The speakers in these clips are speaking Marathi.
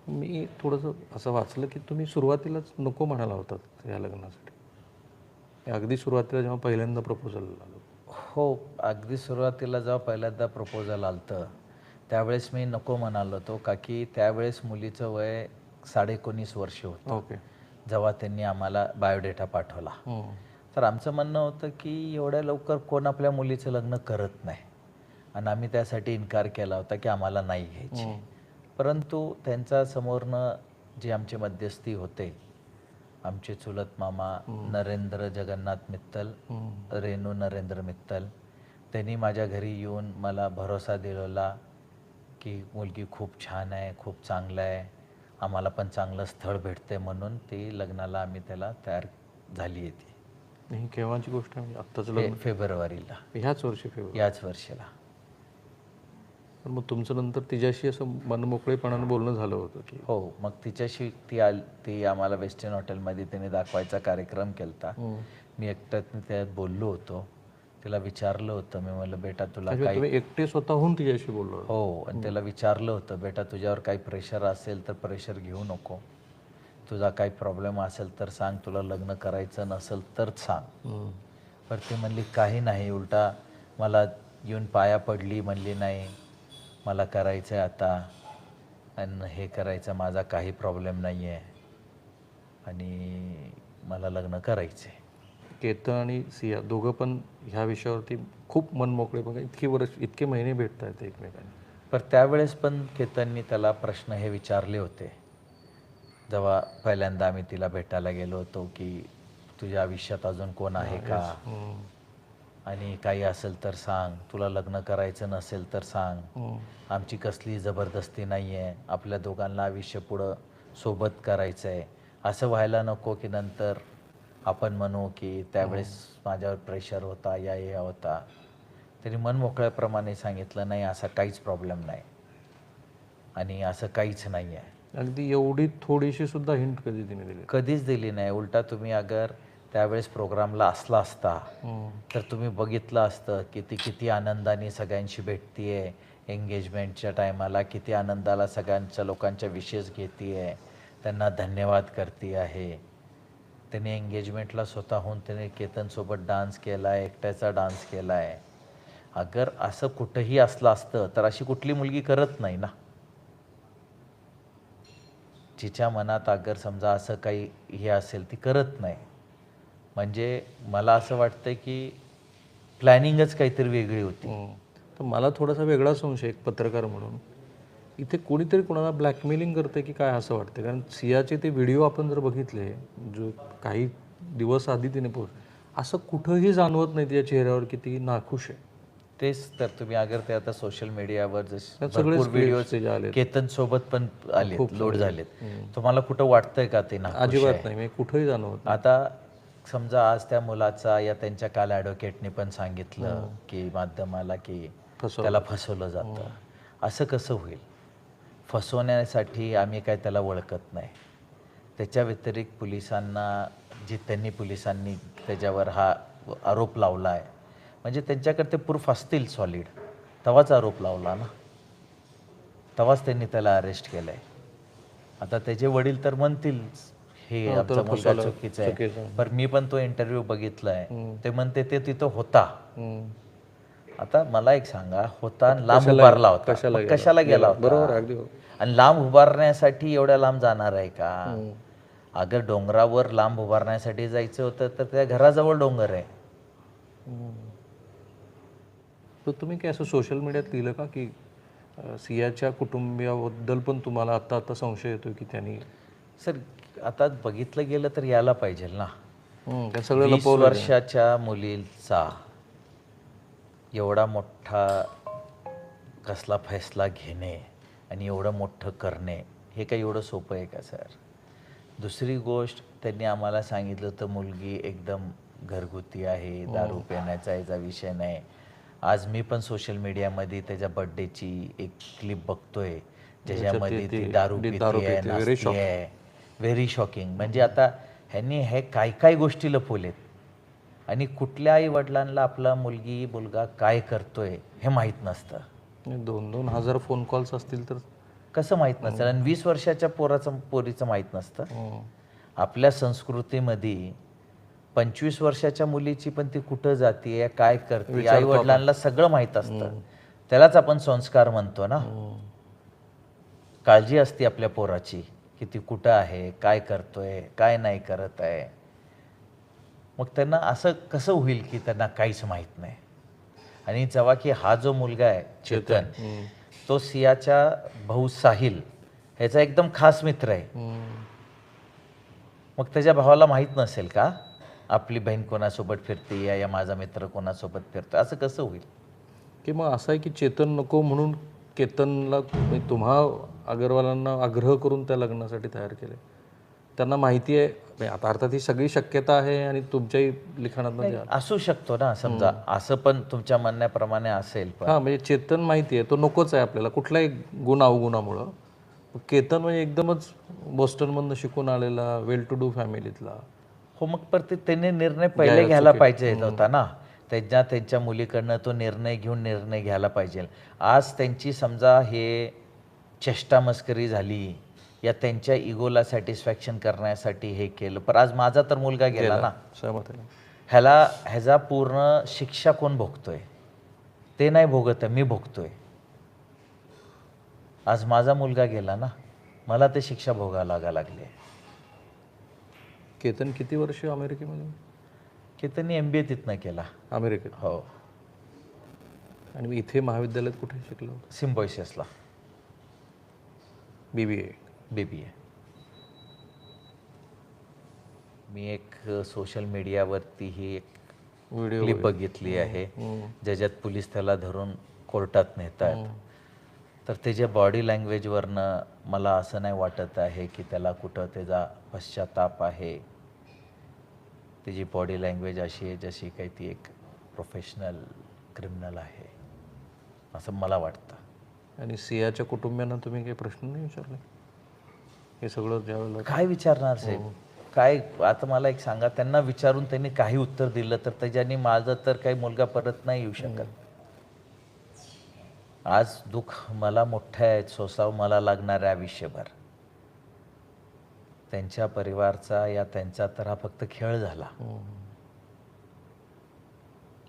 मी थोडंसं असं वाचलं की तुम्ही सुरुवातीलाच नको म्हणाला होतात या लग्नासाठी. अगदी सुरुवातीला जेव्हा पहिल्यांदा प्रपोजल आलं. हो, अगदी सुरुवातीला जेव्हा पहिल्यांदा प्रपोजल आलं त्यावेळेस मी नको म्हणालो होतो, का की त्यावेळेस मुलीचं वय 19.5 वर्ष होतं. ओके. जेव्हा त्यांनी आम्हाला बायोडेटा पाठवला. तर आमचं म्हणणं होतं की एवढ्या लवकर कोण आपल्या मुलीचं लग्न करत नाही आणि आम्ही त्यासाठी इन्कार केला होता की आम्हाला नाही घ्यायची. परंतु त्यांच्या समोरनं जे आमचे मध्यस्थी होते, आमचे चुलत मामा नरेंद्र जगन्नाथ मित्तल, रेणू नरेंद्र मित्तल, त्यांनी माझ्या घरी येऊन मला भरोसा दिलेला की मुलगी खूप छान आहे, खूप चांगलं आहे, आम्हाला पण चांगलं स्थळ भेटते, म्हणून ती लग्नाला आम्ही त्याला तयार झाली आहे. ती ही केव्हाची गोष्ट आहे? आत्ताचं लग्न फेब्रुवारीला, ह्याच वर्षी फेब्रुवारी. याच वर्षीला. पण मग तुमचं नंतर तिच्याशी असं मनमोकळेपणानं बोलणं झालं होतं की? हो, मग तिच्याशी ती आम्हाला वेस्टर्न हॉटेलमध्ये तिने दाखवायचा कार्यक्रम केला. मी एकट्यात त्यात बोललो होतो, तिला विचारलं होतं. मी म्हणलं, बेटा तुला काही, तुम्ही एकटे स्वतःहून तिच्याशी बोललो? हो, आणि त्याला विचारलं होतं, बेटा तुझ्यावर काही प्रेशर असेल तर प्रेशर घेऊ नको, तुझा काही प्रॉब्लेम असेल तर सांग, तुला लग्न करायचं नसेल तर सांग. पण ती म्हणली काही नाही, उलटा मला येऊन पाया पडली, म्हणली नाही मला करायचं आहे आता आणि हे करायचं, माझा काही प्रॉब्लेम नाही आहे आणि मला लग्न करायचं आहे. केतन आणि सिया दोघं पण ह्या विषयावरती खूप मनमोकळे, बघा इतके महिने भेटत आहेत एकमेकांना. पण त्यावेळेस पण केतननी त्याला प्रश्न हे विचारले होते, जेव्हा पहिल्यांदा आम्ही तिला भेटायला गेलो होतो, की तुझ्या आयुष्यात अजून कोण आहे का, आणि काही असेल तर सांग, तुला लग्न करायचं नसेल तर सांग, आमची कसली जबरदस्ती नाही आहे, आपल्या दोघांना आयुष्य पुढं सोबत करायचं आहे, असं व्हायला नको की नंतर आपण म्हणू की त्यावेळेस माझ्यावर प्रेशर होता या होता. त्यांनी मन मोकळ्याप्रमाणे सांगितलं, नाही असा काहीच प्रॉब्लेम नाही आणि असं काहीच नाही आहे. अगदी एवढी थोडीशी सुद्धा हिंट कधी तिने दिली? कधीच दिली नाही. उलटा तुम्ही अगर त्यावेळेस प्रोग्रामला असला असता तर तुम्ही बघितलं असतं की ती किती आनंदाने सगळ्यांशी भेटतीये, एंगेजमेंटच्या टायमाला किती आनंदाला सगळ्यांच्या लोकांच्या विशेष घेते, त्यांना धन्यवाद करते आहे. त्याने एंगेजमेंटला स्वतःहून त्याने केतनसोबत डान्स केला आहे, एकट्याचा डान्स केला आहे. अगर असं कुठंही असलं असतं तर अशी कुठली मुलगी करत नाही ना. जिच्या मनात अगर समजा असं काही हे असेल ती करत नाही. म्हणजे मला असं वाटतं की प्लॅनिंगच काहीतरी वेगळी होती. तर मला थोडासा वेगळा संशय, एक पत्रकार म्हणून, इथे कोणीतरी कोणाला ब्लॅकमेलिंग करते की काय असं वाटतं? कारण सियाचे ते व्हिडिओ आपण जर बघितले, जो काही दिवस आधी तिने असं कुठंही जाणवत नाही तिच्या चेहऱ्यावर की ती नाखुश आहे. तेच तर तुम्ही अगर ते आता सोशल मीडियावर जसे भरपूर व्हिडिओज केतन सोबत पण आले, लोड झालेत, तुम्हाला कुठं वाटतंय का ते नाखुश आहे? अजिबात नाही, मी कुठंही जाणवत. आता समजा आज त्या मुलाचा या त्यांच्या काल ॲडव्होकेटने पण सांगितलं की माध्यमाला की त्याला फसवलं जातं. असं कसं होईल? फसवण्यासाठी आम्ही काय त्याला ओळखत नाही. त्याच्या व्यतिरिक्त पोलिसांनी त्याच्यावर हा आरोप लावला आहे, म्हणजे त्यांच्याकडे ते प्रूफ असतील सॉलिड, तेव्हाच आरोप लावला ना, तेव्हाच त्यांनी त्याला अरेस्ट केलं आहे. आता त्याचे वडील तर म्हणतील हे आमचा मुलगा चुकीचा आहे, पण मी पण तो इंटरव्ह्यू बघितला आहे, ते म्हणते ते तिथं होता. आता मला एक सांगा, होता लांब उभारला होता, कशाला गेला होता? आणि लांब उभारण्यासाठी एवढ्या लांब जाणार आहे का? अगर डोंगरावर लांब उभारण्यासाठी जायचं होतं तर त्या घराजवळ डोंगर आहे. तर तुम्ही काय असं सोशल मीडियात लिहिलं का की सियाच्या कुटुंबियाबद्दल पण तुम्हाला आता संशय येतो की त्यांनी? सर आता बघितलं गेलं तर यायला पाहिजे ना. 20 वर्षाच्या मुलीचा एवढा मोठा कसला फैसला घेणे आणि एवढं मोठं करणे हे काही एवढं सोपं आहे का सर? दुसरी गोष्ट, त्यांनी आम्हाला सांगितलं तर मुलगी एकदम घरगुती आहे, दारू पिण्याचा याचा विषय नाही. आज मी पण सोशल मीडियामध्ये त्याच्या बर्थडेची एक क्लिप बघतोय ज्याच्यामध्ये ती दारू पिते आहे. Very shocking. म्हणजे आता ह्यांनी हे काय गोष्टी लपवलेत आणि कुठल्या आई वडिलांना आपला मुलगा काय करतोय हे माहीत नसतं. 2,000 फोन कॉल्स असतील तर कसं माहीत नसेल? आणि 20 वर्षाच्या पोरीचं माहीत नसतं. आपल्या संस्कृतीमध्ये 25 वर्षाच्या मुलीची पण ती कुठं जातीये, काय करते, आई वडिलांना सगळं माहीत असतं. त्यालाच आपण संस्कार म्हणतो ना. काळजी असते आपल्या पोराची की ती कुठं आहे, काय करतोय, काय नाही करत आहे. मग त्यांना असं कसं होईल की त्यांना काहीच माहीत नाही? आणि जेव्हा की हा जो मुलगा आहे चेतन, तो सियाच्या भाऊ साहिल ह्याचा एकदम खास मित्र आहे. मग त्याच्या भावाला माहीत नसेल का आपली बहीण कोणासोबत फिरते या माझा मित्र कोणासोबत फिरतो? असं कसं होईल? की मग असं आहे की चेतन नको म्हणून केतनला तुम्हा अगरवालांना आग्रह करून त्या लग्नासाठी तयार केले. त्यांना माहिती आहे आता, अर्थात ही सगळी शक्यता आहे आणि तुमच्याही लिखाणात असू शकतो ना, समजा असं पण तुमच्या म्हणण्याप्रमाणे असेल. पण हां, म्हणजे चेतन माहिती आहे तो नकोच आहे आपल्याला कुठल्याही गुण अवगुणामुळं. केतन म्हणजे एकदमच बोस्टनमधनं शिकून आलेला, वेल टू डू फॅमिलीतला. हो, मग पर त्यांनी निर्णय पहिले घ्यायला पाहिजे होता ना. त्यांच्या मुलीकडनं तो निर्णय घ्यायला पाहिजे. आज त्यांची समजा हे चेष्टा मस्करी झाली या त्यांच्या इगोला सॅटिस्फॅक्शन करण्यासाठी हे केलं, पण आज माझा तर मुलगा गेला ना. सहमत आहे. ह्याचा पूर्ण शिक्षा कोण भोगतोय? ते नाही भोगत आहे, मी भोगतोय. आज माझा मुलगा गेला ना, मला ते शिक्षा भोगायला लागली. केतन किती वर्ष अमेरिकेमध्ये? केतननी MBA तिथनं केला अमेरिकेत. हो. आणि इथे महाविद्यालयात कुठे शिकलो? सिम्बॉयसिसला BBA. BBA. मी एक सोशल मीडियावरती ही एक व्हिडिओ क्लिप बघितली आहे ज्याच्यात पोलीस त्याला धरून कोर्टात नेतात. तर त्याच्या बॉडी लँग्वेजवरनं मला असं नाही वाटत आहे की त्याला कुठं त्याचा पश्चाताप आहे. त्याची बॉडी लँग्वेज अशी आहे जशी काही ती एक प्रोफेशनल क्रिमिनल आहे असं मला वाटतं. आणि सियाच्या कुटुंबियांना तुम्ही काही प्रश्न नाही विचारले? हे सगळं ज्यावेळेला काय विचारणार साहेब? काय आता मला एक सांगा, त्यांना विचारून त्यांनी काही उत्तर दिलं तर त्याच्यानी माझं तर काही मुलगा परत नाही येऊ शकत. आज दुःख मला मोठं आहे, सोसावं मला लागणार आहे आयुष्यभर. त्यांच्या परिवारचा या त्यांचा तर हा फक्त खेळ झाला.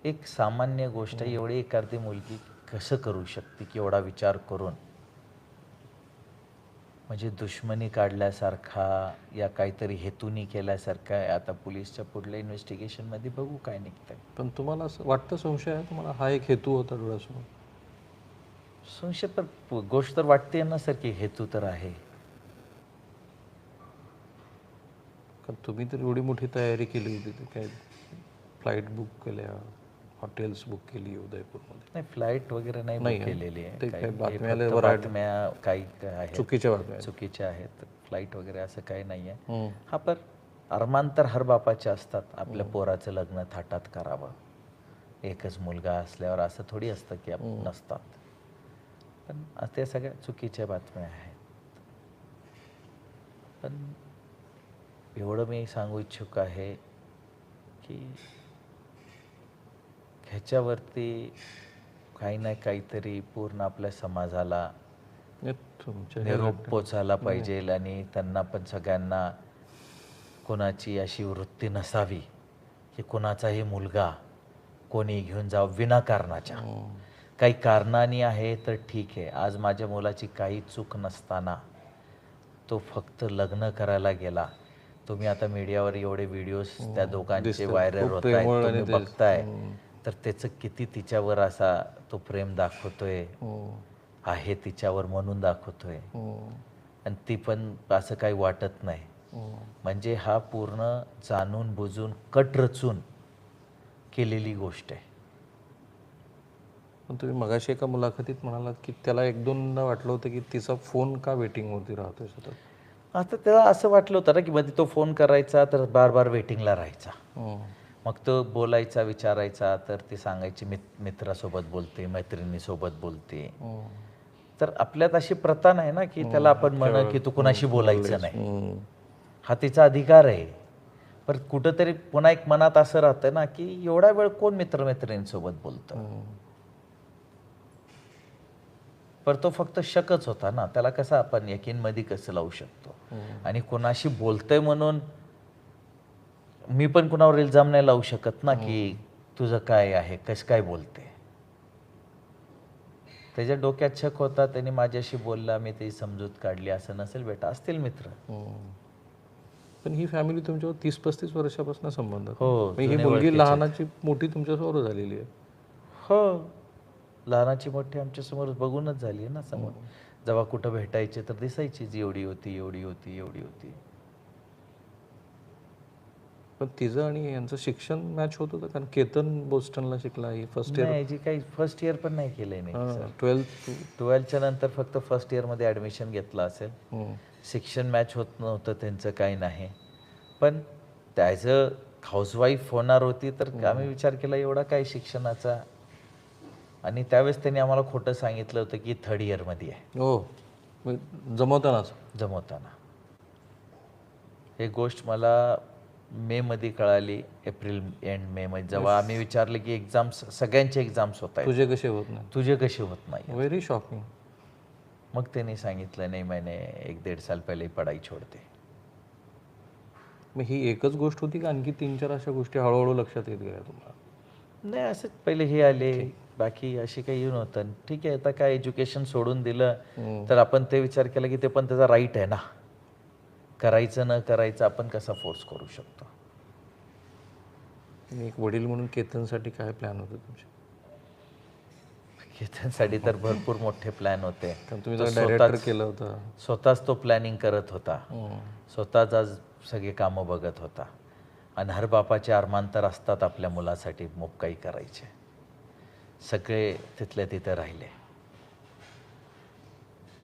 एक सामान्य गोष्ट एवढी एखादी मुलगी कसं करू शकते की एवढा विचार करून? म्हणजे दुश्मनी काढल्यासारखा या काहीतरी हेतूनी केल्यासारखा आहे. आता पोलीसच्या पुढल्या इन्व्हेस्टिगेशनमध्ये बघू काय निघतंय. पण तुम्हाला असं वाटतं, संशय आहे तुम्हाला, हा एक हेतू होता डोळ्यासमोर? संशय तर गोष्ट तर वाटते ना सर की हेतू तर आहे. कारण तुम्ही तर एवढी मोठी तयारी केली होती, ते काय फ्लाईट बुक केल्या, हॉटेल्स बुक केली उदयपूरमध्ये? नाही, फ्लाईट वगैरे नाही बुक केलेली आहे. बातम्या काही आहेत चुकीच्या बातम्या चुकीच्या आहेत. फ्लाईट वगैरे असं काही नाही आहे. हा, पण अरमान तर हर बापाचे असतात, आपल्या पोराचं लग्न थाटात करावं. एकच मुलगा असल्यावर असं थोडी असतं की आपण नसतात. पण त्या सगळ्या चुकीच्या बातम्या आहेत. पण एवढं मी सांगू इच्छुक आहे की ह्याच्यावरती काही ना काहीतरी पूर्ण आपल्या समाजाला निरोप पोचायला पाहिजे. आणि त्यांना पण सगळ्यांना कोणाची अशी वृत्ती नसावी की कोणाचाही मुलगा कोणी घेऊन जावं विनाकारणाच्या. काही कारणाने आहे तर ठीक आहे. आज माझ्या मुलाची काही चूक नसताना तो फक्त लग्न करायला गेला. तुम्ही आता मीडियावर एवढे व्हिडिओज त्या दोघांचे व्हायरल होत आहेत, तुम्ही बघताय. तर त्याचं किती तिच्यावर असा तो प्रेम दाखवतोय आहे तिच्यावर म्हणून दाखवतोय. आणि ती पण असं काही वाटत नाही. म्हणजे हा पूर्ण जाणून बुजून कट रचून केलेली गोष्ट आहे. पण तुम्ही मगाशी एका मुलाखतीत म्हणालात की त्याला 1-2दा वाटलं होतं की तिचा फोन का वेटिंगवरती राहतोय सतत. आता त्याला असं वाटलं होतं ना की मध्ये तो फोन करायचा तर बार बार वेटिंगला राहायचा. मग तो बोलायचा विचारायचा तर ती सांगायची मित्रासोबत बोलते, मैत्रिणीसोबत बोलते. तर आपल्यात अशी प्रथा नाही ना की त्याला आपण म्हणू की तू कुणाशी बोलायचं नाही. हा तिचा अधिकार आहे. पण कुठंतरी पुन्हा एक मनात असं राहतं ना की एवढा वेळ कोण मित्रमैत्रिणींसोबत बोलतं. पण तो फक्त शकच होता ना, त्याला कसं आपण यकीनमध्ये कसं लावू शकतो. आणि कोणाशी बोलतोय म्हणून मी पण कुणावर इल्जाम नाही लावू शकत ना, की तुझं काय आहे, कसं काय बोलते. त्याच्या डोक्यात शक होता, त्याने माझ्याशी बोलला, मी ती समजूत काढली. असं नसेल बेटा, असतील मित्र. पण ही फॅमिली तुमच्यावर 30-35 वर्षापासून संबंध हो, ही जुने मुलगी ओळखीचे. लहानाची मोठी तुमच्यासमोर झालेली आहे. हो, लहानाची मोठी आमच्यासमोर बघूनच झाली आहे ना समोर. जेव्हा कुठं भेटायचे तर दिसायचीच, एवढी होती, एवढी होती, एवढी होती. पण तिचं आणि यांचं शिक्षण मॅच होत होतं, कारण केतन बोस्टनला शिकला, ही फर्स्ट इयर नाही, जी काही फर्स्ट इयर पण नाही केलंय नाही सर. 12th. 12च्या नंतर फक्त फर्स्ट इयरमध्ये ॲडमिशन घेतलं असेल. शिक्षण मॅच होत नव्हतं त्यांचं, काही नाही. पण त्याचं हाऊसवाईफ होणार होती तर आम्ही विचार केला एवढा काय शिक्षणाचा. आणि त्यावेळेस त्यांनी आम्हाला खोटं सांगितलं होतं की 3rd इयरमध्ये आहे हो, जमवतानाच. जमवताना. हे गोष्ट मला मेमध्ये कळाली, एप्रिल एंड मेमध्ये, जेव्हा आम्ही विचारलं की एक्झाम्स, सगळ्यांचे एक्झाम्स होत आहेत, तुझे कसे होत नाही? तुझे कसे होत नाही. Very shocking. मग त्यांनी सांगितलं नाही, मैंने 1-1.5 साल पहिले ही पढ़ाई छोड़ दी. मग ही एकच गोष्ट होती का आणखी 3-4 अशा गोष्टी हळूहळू लक्षात येत गेल्या तुम्हाला? नाही, असंच पहिले हे आले, बाकी अशी काही येऊन होतं. ठीक आहे, आता काय एज्युकेशन सोडून दिलं तर आपण ते विचार केला की ते पण त्याचा राईट आहे ना, करायचं न करायचं आपण कसा फोर्स करू शकतो. आणि एक वडील म्हणून केतनसाठी काय प्लॅन होते तुमचे? केतनसाठी तर भरपूर मोठे प्लॅन होते. कारण तुम्ही डायरेक्टर केलं होतं. स्वतःच तो प्लॅनिंग करत होता, स्वतःच आज सगळे कामं बघत होता. आणि हर बापाचे अरमान तर असतात आपल्या मुलासाठी मोप काही करायचे. सगळे तिथल्या तिथे राहिले.